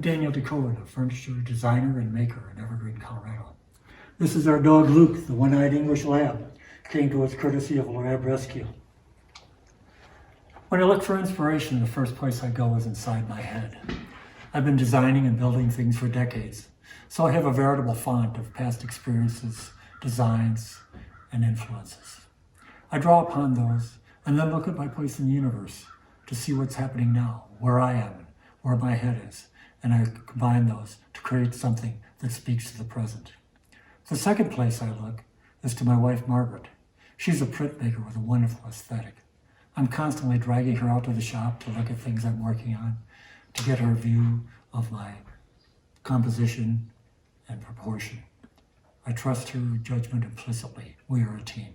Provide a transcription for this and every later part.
I'm Daniel DeKoven, a furniture designer and maker in Evergreen, Colorado. This is our dog Luke, the one-eyed English lab. Came to us courtesy of a lab rescue. When I look for inspiration, the first place I go is inside my head. I've been designing and building things for decades, so I have a veritable font of past experiences, designs, and influences. I draw upon those and then look at my place in the universe to see what's happening now, where I am, where my head is, and I combine those to create something that speaks to the present. The second place I look is to my wife, Margaret. She's a printmaker with a wonderful aesthetic. I'm constantly dragging her out to the shop to look at things I'm working on, to get her view of my composition and proportion. I trust her judgment implicitly. We are a team.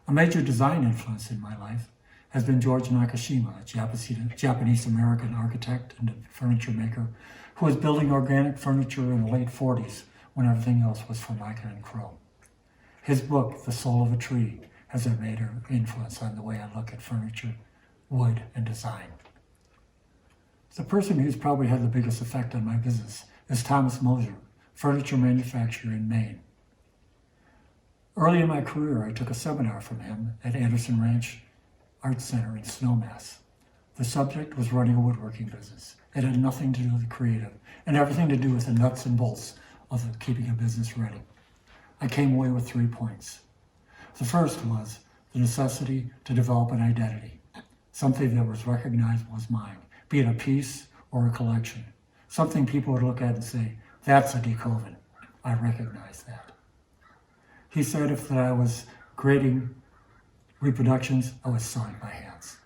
A major design influence in my life has been George Nakashima, a Japanese-American architect and furniture maker who was building organic furniture in the late 40s when everything else was Formica and Crow. His book, The Soul of a Tree, has a major influence on the way I look at furniture, wood, and design. The person who's probably had the biggest effect on my business is Thomas Mosier, furniture manufacturer in Maine. Early in my career, I took a seminar from him at Anderson Ranch Art Center in Snowmass. The subject was running a woodworking business. It had nothing to do with the creative and everything to do with the nuts and bolts of keeping a business running. I came away with 3 points. The first was the necessity to develop an identity, something that was recognizable as mine, be it a piece or a collection, something people would look at and say, that's a DeKoven. I recognize that. He said if I was grading reproductions, I was sewing by hands.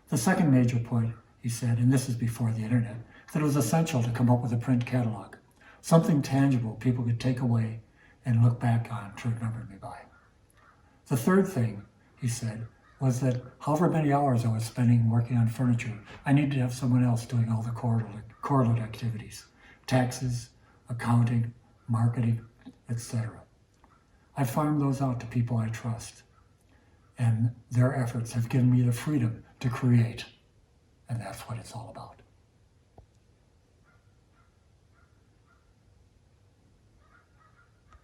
The second major point, he said, and this is before the internet, that it was essential to come up with a print catalog, something tangible people could take away and look back on to remember me by. The third thing, he said, was that however many hours I was spending working on furniture, I needed to have someone else doing all the correlate activities, taxes, accounting, marketing, etc. I farmed those out to people I trust, and their efforts have given me the freedom to create, and that's what it's all about.